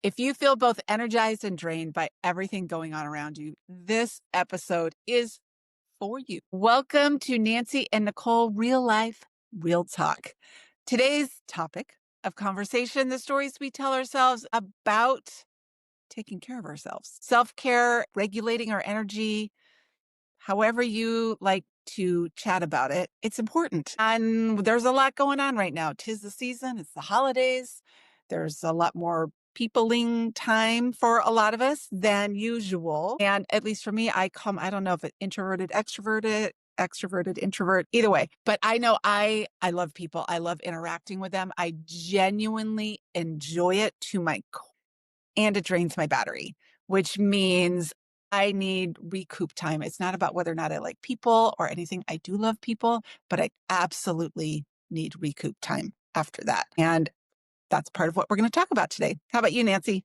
If you feel both energized and drained by everything going on around you, this episode is for you. Welcome to Nancy and Nicole Real Life, Real Talk. Today's topic of conversation, the stories we tell ourselves about taking care of ourselves, self care, regulating our energy, however you like to chat about it. It's important. And there's a lot going on right now. 'Tis the season, it's the holidays. There's a lot more peopling time for a lot of us than usual. And at least for me, I don't know if it's introverted, extroverted, introvert, either way. But I know I love people. I love interacting with them. I genuinely enjoy it to my core, and it drains my battery, which means I need recoup time. It's not about whether or not I like people or anything. I do love people, but I absolutely need recoup time after that. And that's part of what we're going to talk about today. How about you, Nancy?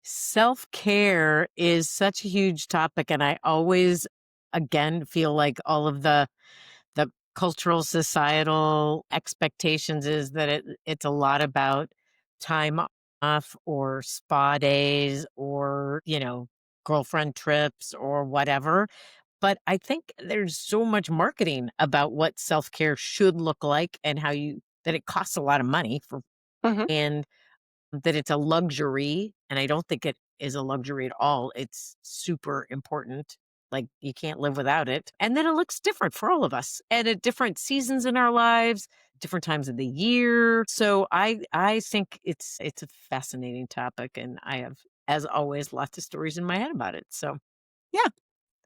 Self-care is such a huge topic, and I always, again, feel like all of the cultural, societal expectations is that it's a lot about time off or spa days or, girlfriend trips or whatever. But I think there's so much marketing about what self-care should look like and that it costs a lot of money Mhm. and that it's a luxury, and I don't think it is a luxury at all. It's super important. Like, you can't live without it. And then it looks different for all of us and at different seasons in our lives, different times of the year. So I think it's a fascinating topic, and I have, as always, lots of stories in my head about it. So Yeah,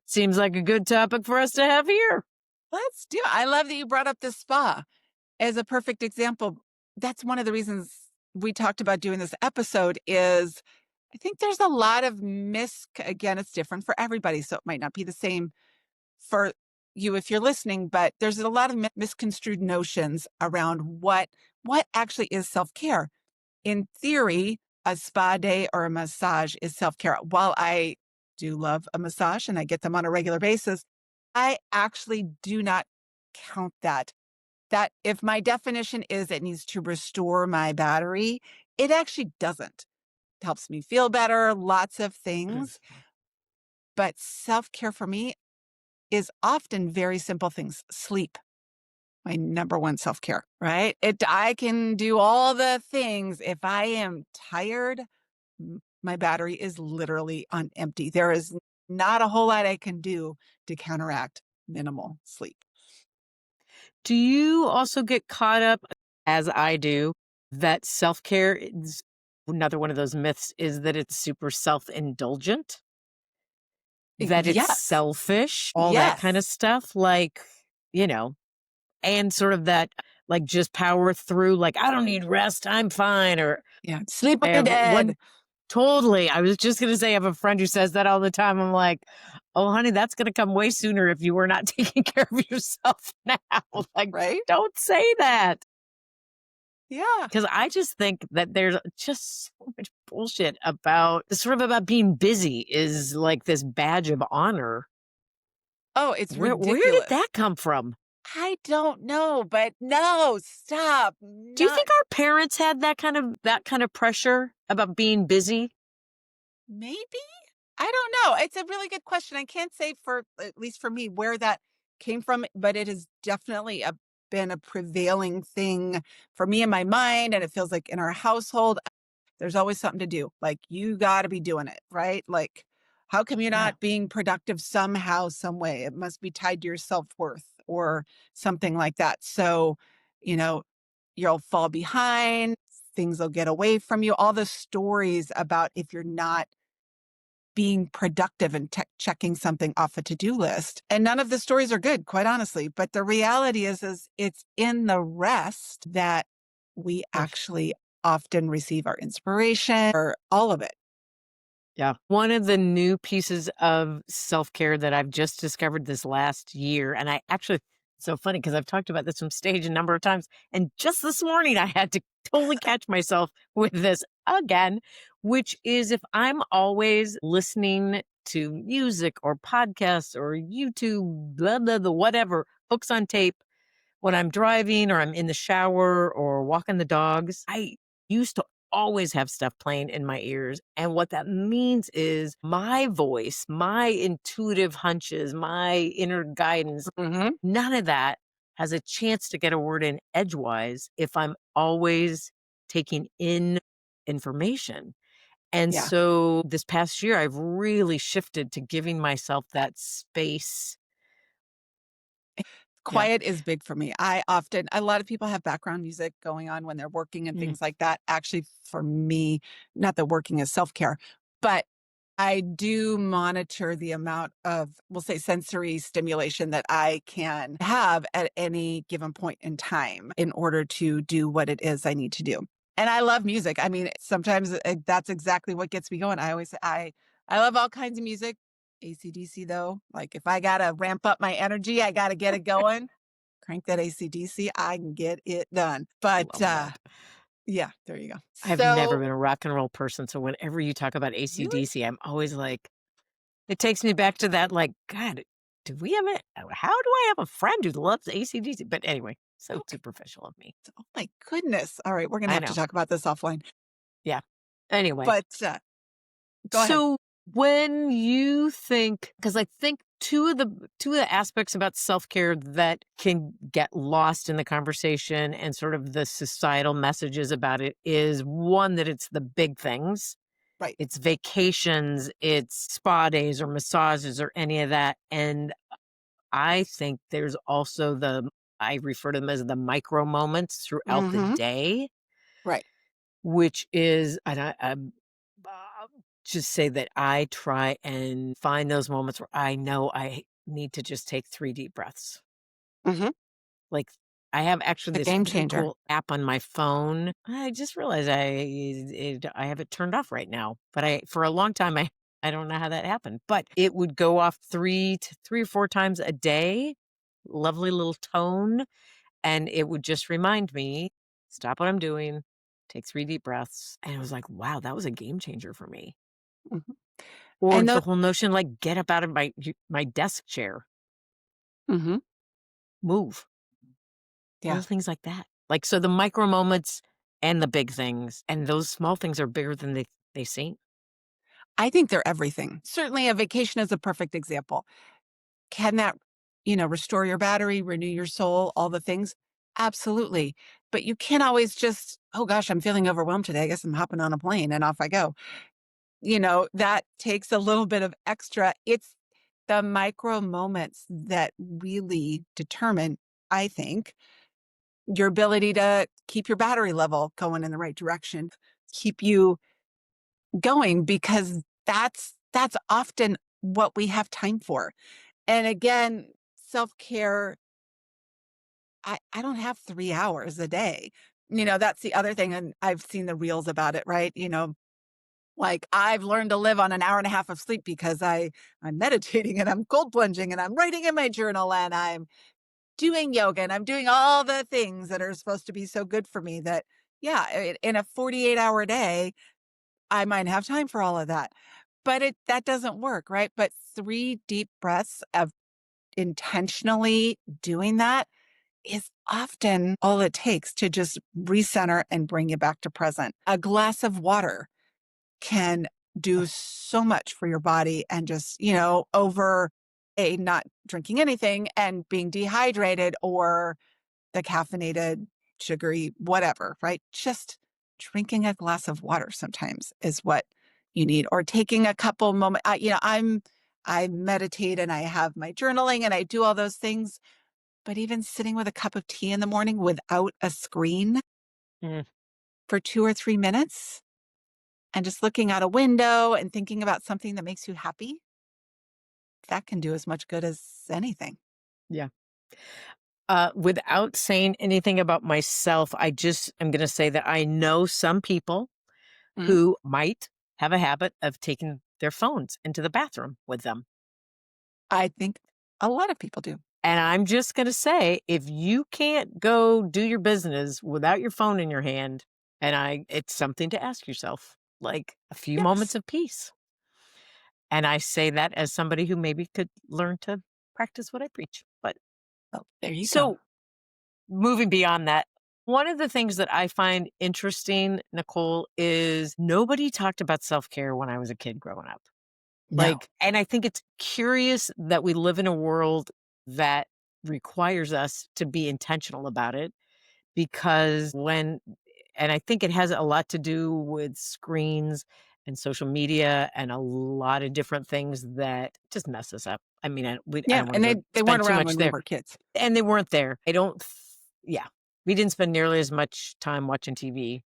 seems like a good topic for us to have here. let's do it. I love that you brought up the spa as a perfect example. That's one of the reasons we talked about doing this episode is I think there's a lot of again, it's different for everybody, so it might not be the same for you if you're listening, but there's a lot of misconstrued notions around what actually is self-care. In theory, a spa day or a massage is self-care. While I do love a massage and I get them on a regular basis, I actually do not count that if my definition is it needs to restore my battery, it actually doesn't. It helps me feel better, lots of things. But self-care for me is often very simple things. Sleep, my number one self-care, right? I can do all the things. If I am tired, my battery is literally on empty. There is not a whole lot I can do to counteract minimal sleep. Do you also get caught up, as I do, that self-care is another one of those myths is that it's super self-indulgent, that it's Yes. selfish, all that kind of Yes. stuff, like, you know, and sort of that, like, just power through, like, I don't need rest, I'm fine, or Yeah. Sleep I when you're have one dead. totally. I was just gonna say I have a friend who says that all the time. I'm like, "Oh, honey, that's gonna come way sooner if you were not taking care of yourself now." Like, Right? don't say that. Yeah. 'Cause I just think that there's just so much bullshit about sort of about being busy is like this badge of honor. Oh, it's Where did ridiculous. that come from? I don't know, but no, stop. Do you Not think our parents had that kind of pressure about being busy? maybe? I don't know. It's a really good question. I can't say for at least for me where that came from, but it has definitely been a prevailing thing for me in my mind. And it feels like in our household, there's always something to do. Like you got to be doing it, right? Like, how come you're Yeah. not being productive somehow, some way? It must be tied to your self worth or something like that. So, you know, you'll fall behind, things will get away from you. All the stories about if you're not being productive and checking something off a to-do list. And none of the stories are good, quite honestly. But the reality is it's in the rest that we actually often receive our inspiration or all of it. Yeah. One of the new pieces of self-care that I've just discovered this last year, and I actually, it's so funny because I've talked about this from stage a number of times. And just this morning, I had to totally catch myself with this again, which is if I'm always listening to music or podcasts or YouTube, blah, blah, blah, whatever, books on tape, when I'm driving or I'm in the shower or walking the dogs, I used to always have stuff playing in my ears. And what that means is my voice, my intuitive hunches, my inner guidance, Mhm. none of that has a chance to get a word in edgewise if I'm always taking in information. And Yeah. so this past year, I've really shifted to giving myself that space. Yeah. Quiet is big for me. A lot of people have background music going on when they're working and Mm, things like that. Actually, for me, not that working is self-care, but I do monitor the amount of, we'll say, sensory stimulation that I can have at any given point in time in order to do what it is I need to do. And I love music. I mean, sometimes that's exactly what gets me going. I love all kinds of music. AC/DC though, like if I gotta ramp up my energy, I gotta get it going. Crank that AC/DC, I can get it done. But love that. yeah, there you go. I've never So been a rock and roll person. So whenever you talk about really? AC/DC, I'm always like, it takes me back to that, like, God, do we have it? How do I have a friend who loves AC/DC? But anyway, so Okay. superficial of me. Oh my goodness. All right, we're gonna I have to know. talk about this offline. Yeah. Anyway, But go ahead. so when you think, because I think two of the aspects about self-care that can get lost in the conversation and sort of the societal messages about it is one, that it's the big things. Right. It's vacations, it's spa days or massages or any of that. And I think there's also I refer to them as the micro moments throughout the Mhm. day, Right. which is, and just say that I try and find those moments where I know I need to just take 3 deep breaths. Mhm. Like, I have actually A this game really changer. cool app on my phone. I just realized I have it turned off right now, but for a long time, I don't know how that happened, but it would go off 3 or 4 times a day. Lovely little tone, and it would just remind me, "Stop what I'm doing, take 3 deep breaths," and I was like, "Wow, that was a game changer for me." Mhm. Or And the those whole notion, like, get up out of my desk chair, Mhm. move, Yeah. little things like that. Like, so the micro moments and the big things, and those small things are bigger than they seem. I think they're everything. Certainly a vacation is a perfect example. Can that, restore your battery, renew your soul, all the things? Absolutely. But you can't always just, oh gosh, I'm feeling overwhelmed today. I guess I'm hopping on a plane and off I go. That takes a little bit of extra. It's the micro moments that really determine, I think, your ability to keep your battery level going in the right direction, keep you going because that's often what we have time for. And again, self-care, I don't have 3 hours a day. That's the other thing, and I've seen the reels about it, right? Like, I've learned to live on an hour and a half of sleep because I'm meditating and I'm cold plunging and I'm writing in my journal and I'm doing yoga and I'm doing all the things that are supposed to be so good for me that, yeah, in a 48-hour day, I might have time for all of that. But that doesn't work, right? But 3 deep breaths of intentionally doing that is often all it takes to just recenter and bring you back to present. A glass of water can do so much for your body and just, over a not drinking anything and being dehydrated or the caffeinated, sugary, whatever, right? Just drinking a glass of water sometimes is what you need, or taking a couple moments. I meditate and I have my journaling and I do all those things, but even sitting with a cup of tea in the morning without a screen Mm, for 2 or 3 minutes and just looking out a window and thinking about something that makes you happy, that can do as much good as anything. yeah. Without saying anything about myself, I just am gonna say that I know some people Mhm. who might have a habit of taking their phones into the bathroom with them. I think a lot of people do. And I'm just gonna say, if you can't go do your business without your phone in your hand, it's something to ask yourself, like a few moments Yes. of peace. And I say that as somebody who maybe could learn to practice what I preach. But Well, there you go. so moving beyond that, One of the things that I find interesting, Nicole, is nobody talked about self-care when I was a kid growing up. No. Like, and I think it's curious that we live in a world that requires us to be intentional about it because and I think it has a lot to do with screens and social media and a lot of different things that just mess us up. I mean, I Yeah, don't want and to go they weren't spend too around much when we there. were kids. And they weren't there. I don't th Yeah. We didn't spend nearly as much time watching TV,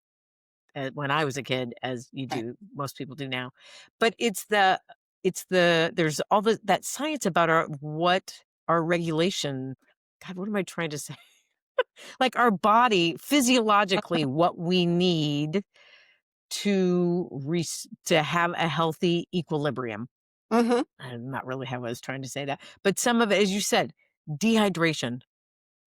when I was a kid as you Right. do most people do now. But there's all that science about our regulation. God, what am I trying to say? Like, our body, physiologically, what we need to have a healthy equilibrium. Mhm. Not really how I was trying to say that, but some of it, as you said, dehydration.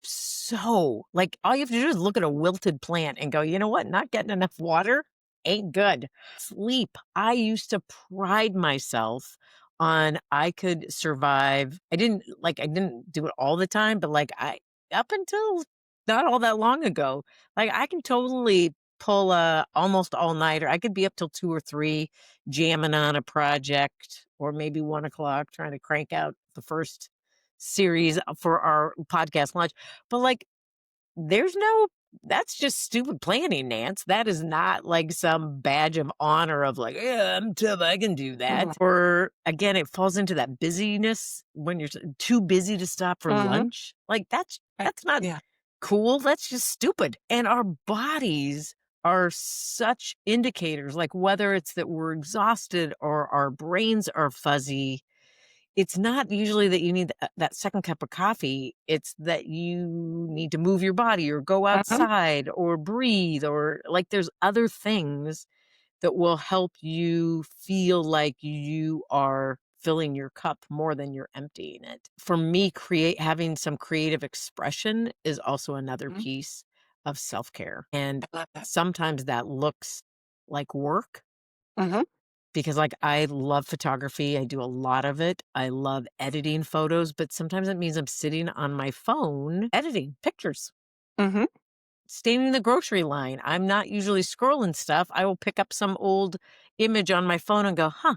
So, like, all you have to do is look at a wilted plant and go, "You know what? Not getting enough water ain't good." Sleep. I used to pride myself on I could survive. I didn't do it all the time, but, like, I up until not all that long ago, like, I can totally pull a almost all-nighter. I could be up till 2 or 3 jamming on a project or maybe 1 o'clock trying to crank out the first series for our podcast launch. But, like, there's no that's just stupid planning, Nance. That is not like some badge of honor of like, "Yeah, I'm tough, I can do that." Mhm. Or again, it falls into that busyness when you're too busy to stop for Mhm. lunch. Like, Right. that's not Yeah. cool. That's just stupid. And our bodies are such indicators, like whether it's that we're exhausted or our brains are fuzzy. It's not usually that you need that second cup of coffee, it's that you need to move your body or go Mhm. outside or breathe or, like, there's other things that will help you feel like you are filling your cup more than you're emptying it. For me, create having some creative expression is also another Mhm. piece of self-care, and I love that. sometimes that looks like work Mhm. because, like, I love photography, I do a lot of it, I love editing photos, but sometimes it means I'm sitting on my phone editing pictures, Mhm. standing in the grocery line. I'm not usually scrolling stuff. I will pick up some old image on my phone and go, "Huh,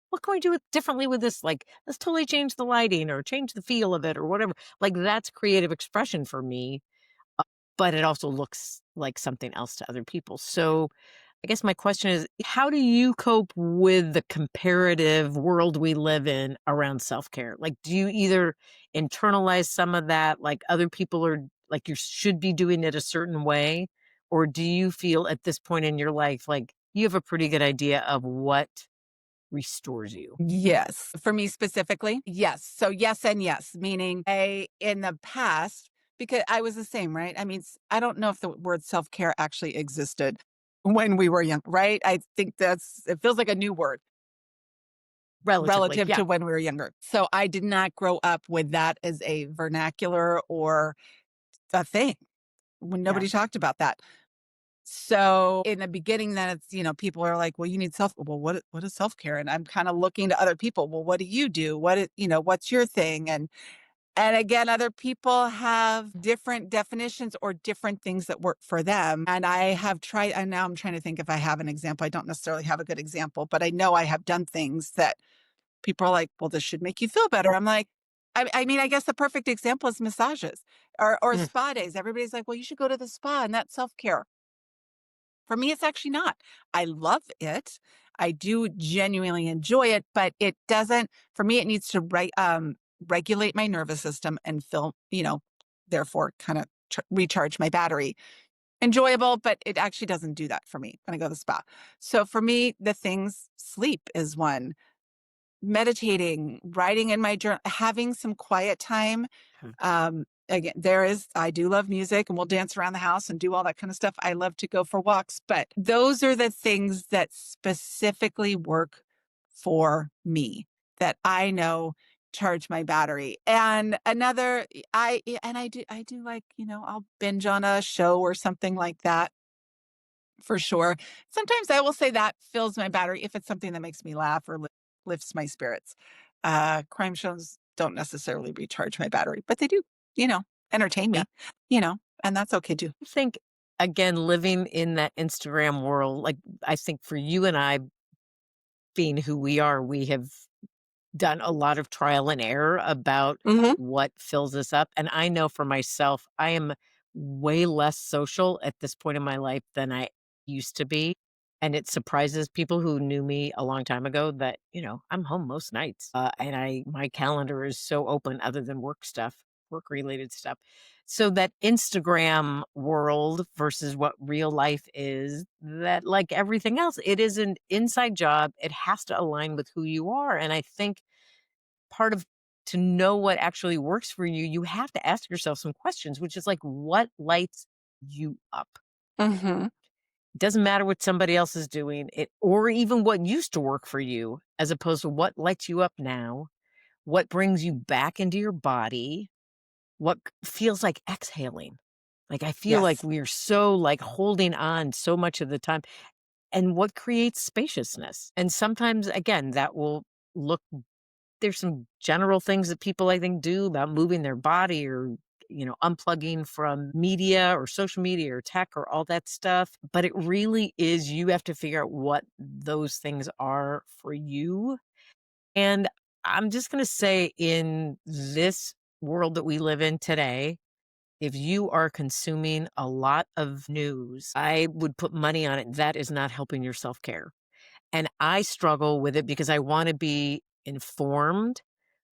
what can we do differently with this? Like, let's totally change the lighting or change the feel of it or whatever." Like, that's creative expression for me, but it also looks like something else to other people. So, I guess my question is, how do you cope with the comparative world we live in around self-care? Like, do you either internalize some of that, like other people are like you should be doing it a certain way? Or do you feel at this point in your life like you have a pretty good idea of what restores you? Yes. For me specifically, yes. So yes and yes, meaning in the past, because I was the same, right? I mean, I don't know if the word self-care actually existed when we were young, right? I think it feels like a new word Relatively. relative Yeah. to when we were younger. So I did not grow up with that as a vernacular or a thing when Yeah. nobody talked about that. So in the beginning, then it's, people are like, well, you need well, what is self-care? And I'm kind of looking to other people. Well, what do you do? What's your thing? And again, other people have different definitions or different things that work for them. And I have tried, and now I'm trying to think if I have an example. I don't necessarily have a good example, but I know I have done things that people are like, well, this should make you feel better. I'm like, I mean, I guess the perfect example is massages or Mm. spa days. Everybody's like, well, you should go to the spa and that's self-care. For me, it's actually not. I love it. I do genuinely enjoy it, but it doesn't, for me, it needs to regulate my nervous system and therefore kind of recharge my battery. Enjoyable, but it actually doesn't do that for me when I go to the spa. So for me, the things, sleep is one, meditating, writing in my journal, having some quiet time. Again, I do love music and we'll dance around the house and do all that kind of stuff. I love to go for walks, but those are the things that specifically work for me that I know charge my battery. And another, I do like, I'll binge on a show or something like that for sure. Sometimes I will say that fills my battery if it's something that makes me laugh or lifts my spirits. Crime shows don't necessarily recharge my battery, but they do, you know, entertain Yeah. me, you know. And that's okay too. I think, again, living in that Instagram world, like, I think for you and I being who we are, we have done a lot of trial and error about Hmm. what fills us up. And I know for myself, I am way less social at this point in my life than I used to be. And it surprises people who knew me a long time ago that, I'm home most nights. And my calendar is so open other than work stuff, work related stuff. So that Instagram world versus what real life is, that like everything else, it is an inside job. It has to align with who you are. And I think part of to know what actually works for you, you have to ask yourself some questions, which is like, what lights you up? Hmm. It doesn't matter what somebody else is doing, or even what used to work for you, as opposed to what lights you up now, what brings you back into your body, what feels like exhaling. Like I feel like Yes. we're so like holding on so much of the time, and what creates spaciousness. And sometimes, again, that will look there's some general things that people I think do about moving their body or, unplugging from media or social media or tech or all that stuff. But it really is, you have to figure out what those things are for you. And I'm just going to say, in this world that we live in today, if you are consuming a lot of news, I would put money on it. That is not helping your self care. And I struggle with it because I want to be informed.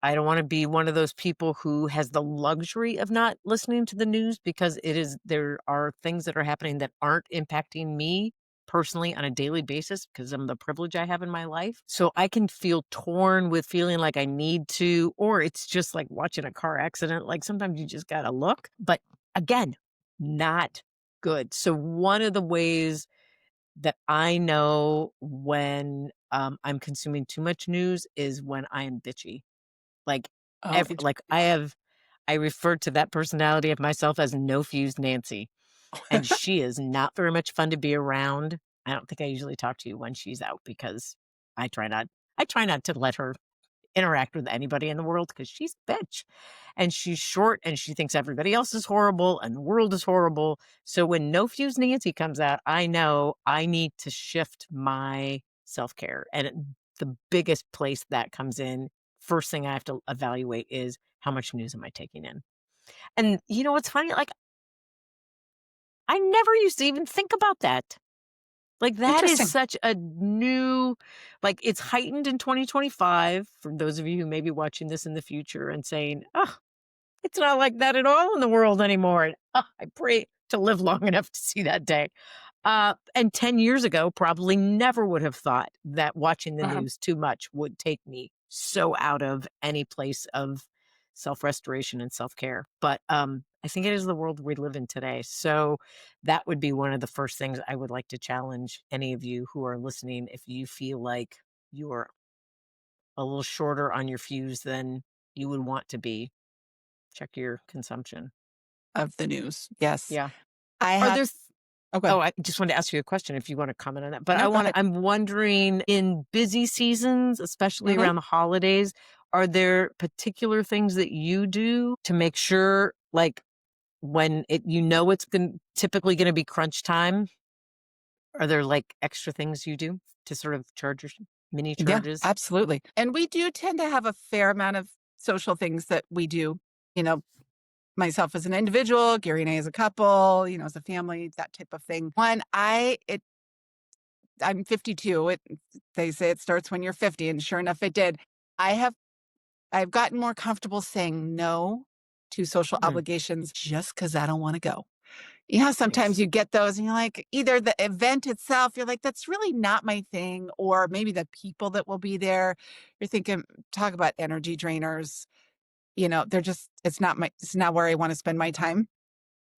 I don't wanna be one of those people who has the luxury of not listening to the news, because there are things that are happening that aren't impacting me personally on a daily basis because of the privilege I have in my life. So I can feel torn with feeling like I need to, or it's just like watching a car accident, like sometimes you just gotta look, but again, not good. So one of the ways that I know when, I'm consuming too much news is when I am bitchy. Like, Oh, interesting. I refer to that personality of myself as no fuse Nancy, and she is not very much fun to be around. I don't think I usually talk to you when she's out because I try not I try not to let her interact with anybody in the world because she's a bitch, and she's short, and she thinks everybody else is horrible and the world is horrible. So when No Fuse Nancy comes out, I know I need to shift my self-care, and the biggest place that comes in, first thing I have to evaluate is how much news am I taking in? And you know what's funny? Like, I never used to even think about that. Like, that is Interesting. such a new, like, it's heightened in 2025 for those of you who may be watching this in the future and saying, "Oh, it's not like that at all in the world anymore." And, I pray to live long enough to see that day. And 10 years ago, probably never would have thought that watching the Uh-huh. news too much would take me so out of any place of self-restoration and self-care. But, I think it is the world we live in today. So that would be one of the first things I would like to challenge any of you who are listening. If you feel like you're a little shorter on your fuse than you would want to be, check your consumption. Of the news. Yes. Yeah. I Are have. there Okay. Oh, I just wanted to ask you a question if you wanna comment on that, but No, go ahead. I'm wondering, in busy seasons, especially Hmm. around the holidays, are there particular things that you do to make sure, like, when it's typically gonna be crunch time, are there, like, extra things you do to sort of charge your mini Yeah, charges? absolutely. And we do tend to have a fair amount of social things that we do, you know, myself as an individual, Gary and I as a couple, as a family, that type of thing. I'm 52. They say it starts when you're 50, and sure enough, it did. I have I've gotten more comfortable saying no to social Mm, obligations just because I don't want to go. Yeah, sometimes nice. you get those and you're like, either the event itself, you're like, that's really not my thing, or maybe the people that will be there. You're thinking, talk about energy drainers. It's not where I want to spend my time.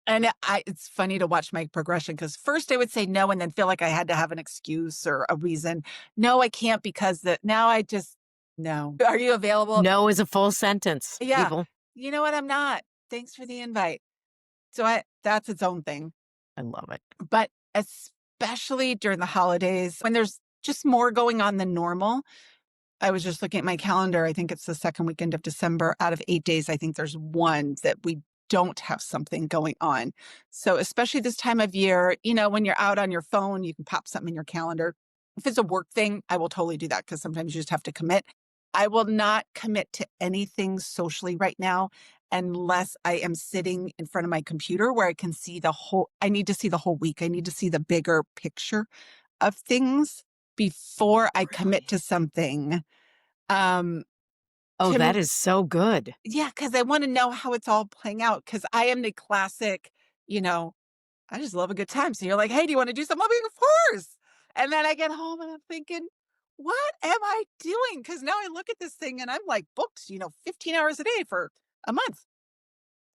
And it's funny to watch my progression because first I would say no and then feel like I had to have an excuse or a reason. No, I can't because now I just, no. Are you available? No is a full sentence, Yeah. people. You know what? I'm not. Thanks for the invite. So that's its own thing. I love it. But especially during the holidays when there's just more going on than normal. I was just looking at my calendar. I think it's the second weekend of December. Out of 8 days, I think there's one that we don't have something going on. So, especially this time of year, when you're out on your phone, you can pop something in your calendar. If it's a work thing, I will totally do that because sometimes you just have to commit. I will not commit to anything socially right now unless I am sitting in front of my computer where I can see I need to see the whole week. I need to see the bigger picture of things before I commit Really? to something. Um, Oh, to that is so good. Yeah, because I want to know how it's all playing out. Because I am the classic, you know, I just love a good time. So you're like, hey, do you want to do something? I'm like, of course. And then I get home and I'm thinking, what am I doing? Because now I look at this thing and I'm like booked, 15 hours a day for a month.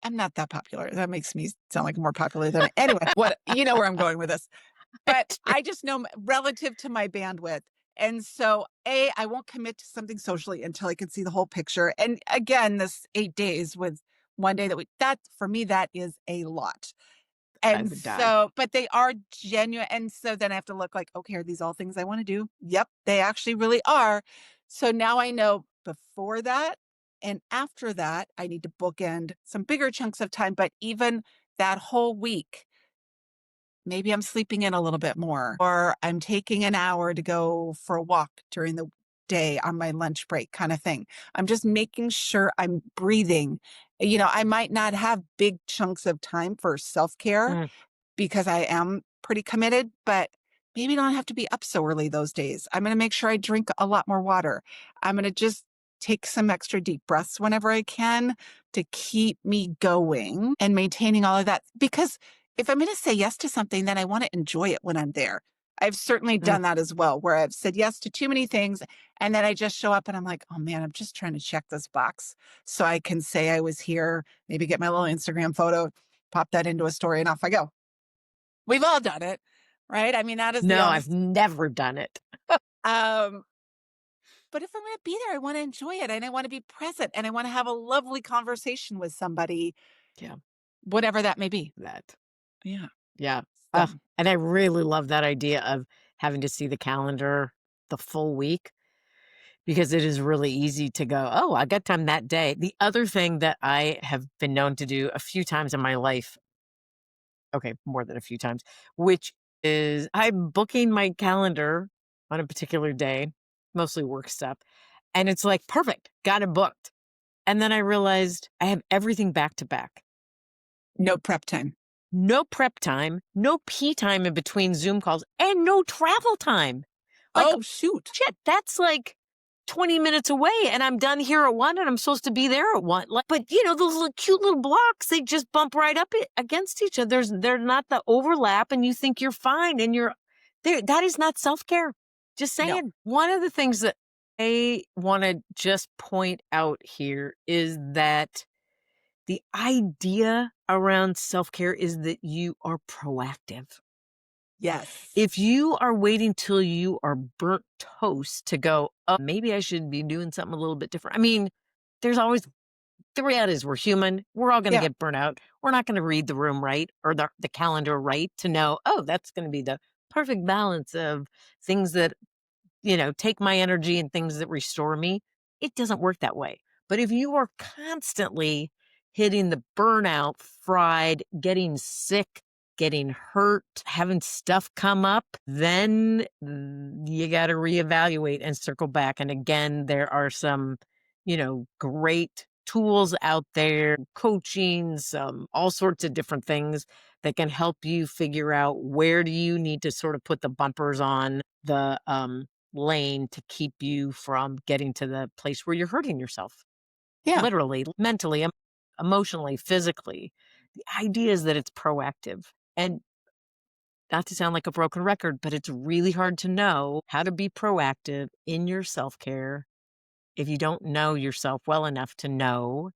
I'm not that popular. That makes me sound like more popular than anyway. What you know where I'm going with this. But I just know relative to my bandwidth. And so, I won't commit to something socially until I can see the whole picture. And again, this 8 days with one day that for me, that is a lot. I And would die. so, but they are genuine. And so then I have to look like, okay, are these all things I want to do? Yep, they actually really are. So now I know before that and after that, I need to bookend some bigger chunks of time. But even that whole week, maybe I'm sleeping in a little bit more, or I'm taking an hour to go for a walk during the day on my lunch break kind of thing. I'm just making sure I'm breathing. I might not have big chunks of time for self-care Mm. because I am pretty committed, but maybe I don't have to be up so early those days. I'm going to make sure I drink a lot more water. I'm going to just take some extra deep breaths whenever I can to keep me going and maintaining all of that. Because if I'm going to say yes to something, then I want to enjoy it when I'm there. I've certainly Mm. done that as well, where I've said yes to too many things. And then I just show up and I'm like, oh man, I'm just trying to check this box so I can say I was here, maybe get my little Instagram photo, pop that into a story, and off I go. We've all done it, right? I mean, that is the No, I've honest. never done it. Um, but if I'm going to be there, I want to enjoy it and I want to be present and I want to have a lovely conversation with somebody, Yeah, whatever that may be. that. Yeah. Yeah. So, And I really love that idea of having to see the calendar the full week because it is really easy to go, oh, I got time that day. The other thing that I have been known to do a few times in my life, okay, more than a few times, which is I'm booking my calendar on a particular day, mostly work stuff. And it's like, perfect, got it booked. And then I realized I have everything back to back. no prep time. No prep time, no pee time in between Zoom calls, and no travel time. Like, Oh, shoot. shit, that's like 20 minutes away, and I'm done here at 1, and I'm supposed to be there at 1. Like, but, those little cute little blocks, they just bump right up against each other. They're not the overlap, and you think you're fine, and you're there. That is not self-care. Just No. saying. One of the things that I want to just point out here is that the idea around self-care is that you are proactive. Yes. If you are waiting till you are burnt toast to go, "Oh, maybe I should be doing something a little bit different." I mean, there's always the reality is we're human. We're all gonna Yeah. get burnt out. We're not gonna read the room right or the calendar right to know, "Oh, that's gonna be the perfect balance of things that take my energy and things that restore me." It doesn't work that way. But if you are constantly hitting the burnout, fried, getting sick, getting hurt, having stuff come up, then you got to reevaluate and circle back. And again, there are some, great tools out there, coaching, some all sorts of different things that can help you figure out where do you need to sort of put the bumpers on the lane to keep you from getting to the place where you're hurting yourself, Yeah. literally, mentally, emotionally, physically. The idea is that it's proactive. And not to sound like a broken record, but it's really hard to know how to be proactive in your self care if you don't know yourself well enough to know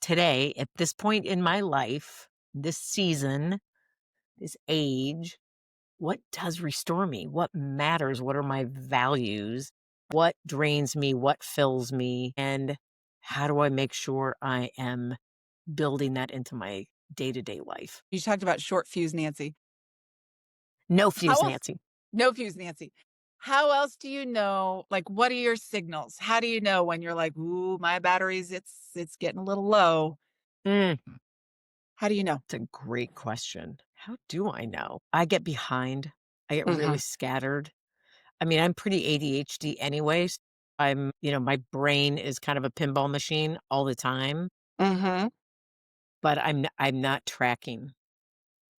today, at this point in my life, this season, this age, what does restore me? What matters? What are my values? What drains me? What fills me? And how do I make sure I am building that into my day to day life? You talked about short fuse, Nancy. No How fuse, else? Nancy. No fuse, Nancy. How else do you know? Like, what are your signals? How do you know when you're like, ooh, my batteries, it's getting a little low? Mm. How do you know? It's a great question. How do I know? I get behind. I get really Mhm. scattered. I mean, I'm pretty ADHD anyways. My brain is kind of a pinball machine all the time, Mhm. but I'm not tracking.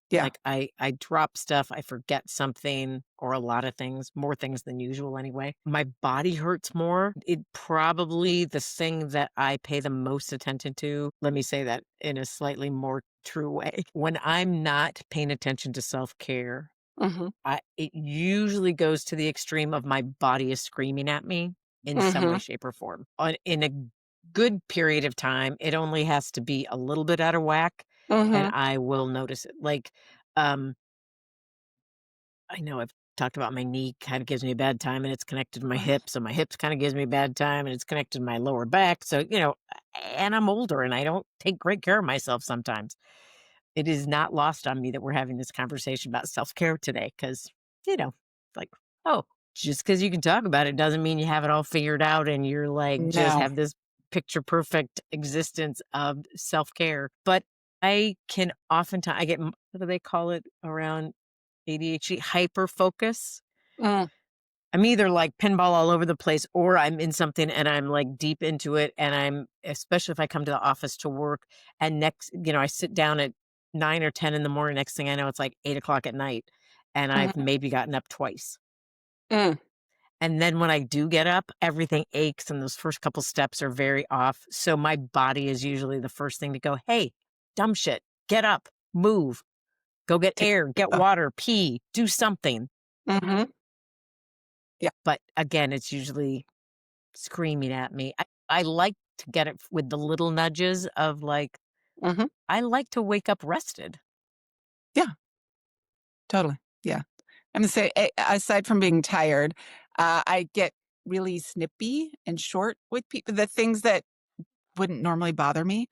Yeah. Like I drop stuff, I forget something or a lot of things, more things than usual anyway. My body hurts more. It probably the thing that I pay the most attention to, let me say that in a slightly more true way. When I'm not paying attention to self-care, Mhm. it usually goes to the extreme of my body is screaming at me in some way, Mhm. shape, or form. In a good period of time, it only has to be a little bit out of whack, and Mhm. I will notice it. Um, I know I've talked about my knee kind of gives me a bad time, and it's connected to my Right. hip, so my hips kind of gives me a bad time, and it's connected to my lower back. So and I'm older, and I don't take great care of myself sometimes. It is not lost on me that we're having this conversation about self-care today because, like, oh, just because you can talk about it doesn't mean you have it all figured out and you're like, just No. have this picture perfect existence of self-care. But I can oftentimes, what do they call it around ADHD? Hyper focus. Mm. I'm either like pinball all over the place or I'm in something and I'm like deep into it. And especially if I come to the office to work and I sit down at 9 or 10 in the morning. Next thing I know, it's like 8 o'clock at night. And I've Mhm. maybe gotten up twice. Mm. And then when I do get up, everything aches and those first couple steps are very off. So my body is usually the first thing to go, hey, dumb shit, get up, move, go get Take air, get a water, pee, do something. Mhm. Yeah. But again, it's usually screaming at me. I like to get it with the little nudges of like, Mhm. I like to wake up rested. Yeah. Totally. Yeah. I'm gonna say, aside from being tired, I get really snippy and short with people. The things that wouldn't normally bother me,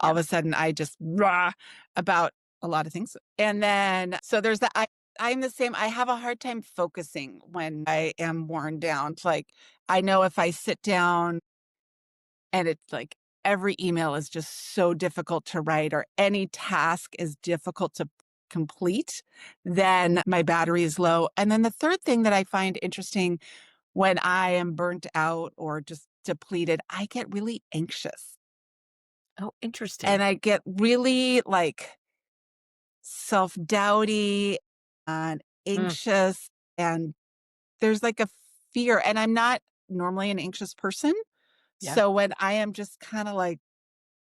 all Yeah. of a sudden, I just rah about a lot of things. And then, so there's that. I'm the same. I have a hard time focusing when I am worn down. It's like I know if I sit down and it's like every email is just so difficult to write or any task is difficult to complete, then my battery is low. And then the third thing that I find interesting when I am burnt out or just depleted, I get really anxious Oh, interesting. and I get really like self-doubty and Mm, anxious, and there's like a fear, and I'm not normally an anxious person. yeah. So when I am just kind of like,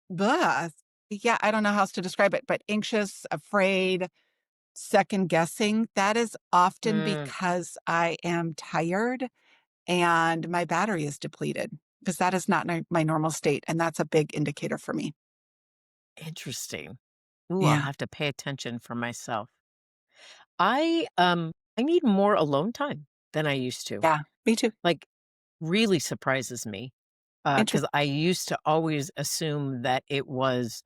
blah, yeah, I don't know how else to describe it, but anxious, afraid, second guessing, that is often Mm, because I am tired and my battery is depleted because that is not my normal state. And that's a big indicator for me. interesting. Ooh, I'll Yeah. have to pay attention for myself. I need more alone time than I used to. Yeah. Me too. Like really surprises me. Because Interesting. I used to always assume that it was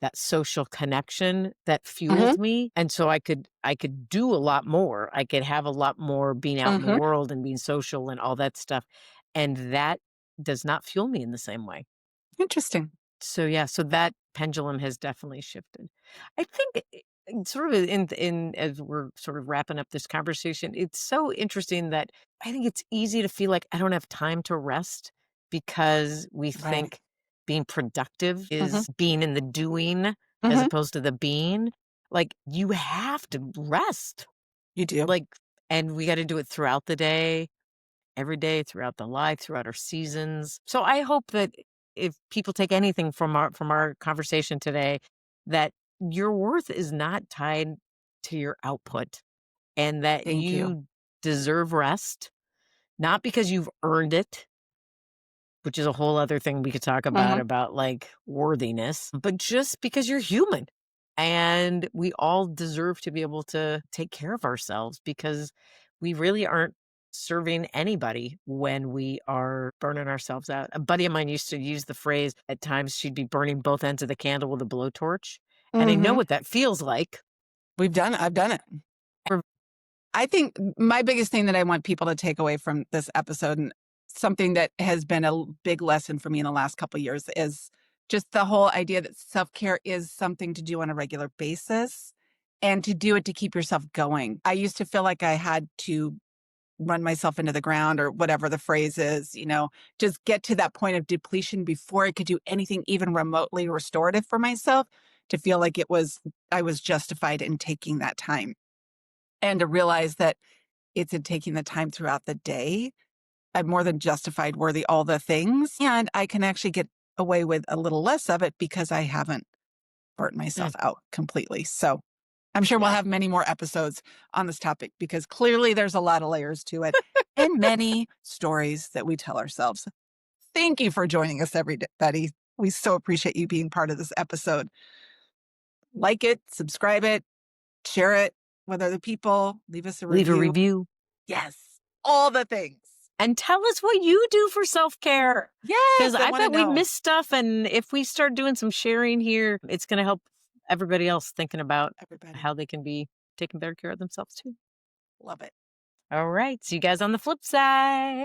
that social connection that Hmm. fueled me, and so I could do a lot more. I could have a lot more being out in the Hmm. world and being social and all that stuff, and that does not fuel me in the same way. Interesting. So, yeah, so that pendulum has definitely shifted. I think sort of in as we're sort of wrapping up this conversation, it's so interesting that I think it's easy to feel like I don't have time to rest because we Right. think being productive Hmm. is being in the doing as Hmm. opposed to the being. Like you have to rest. You do. Like and we got to do it throughout the day every day throughout the life, throughout our seasons. So I hope that if people take anything from our conversation today, that your worth is not tied to your output and that Thank you. you deserve rest, not because you've earned it, which is a whole other thing we could talk Hmm. about like worthiness, but just because you're human. And we all deserve to be able to take care of ourselves because we really aren't serving anybody when we are burning ourselves out. A buddy of mine used to use the phrase at times she'd be burning both ends of the candle with a blowtorch. And I know Hmm. what that feels like. We've done it. I've done it. I think my biggest thing that I want people to take away from this episode, and something that has been a big lesson for me in the last couple of years, is Just the whole idea that self-care is something to do on a regular basis and to do it to keep yourself going. I used to feel like I had to run myself into the ground or whatever the phrase is, just get to that point of depletion before I could do anything even remotely restorative for myself to feel like I was justified in taking that time and to realize that it's in taking the time throughout the day. I'm more than justified, worthy, all the things. And I can actually get away with a little less of it because I haven't burnt Mm, myself out completely. So I'm sure we'll yeah. have many more episodes on this topic because clearly there's a lot of layers to it and many stories that we tell ourselves. Thank you for joining us, everybody. We so appreciate you being part of this episode. Like it, subscribe it, share it with other people, leave us a Leave a review. review Yes, all the things. and tell us what you do for self-care. Because Yes, I I want to bet we know. miss stuff. And if we start doing some sharing here, it's going to help everybody else thinking about Everybody, how they can be taking better care of themselves too. love it. All right. See you guys on the flip side.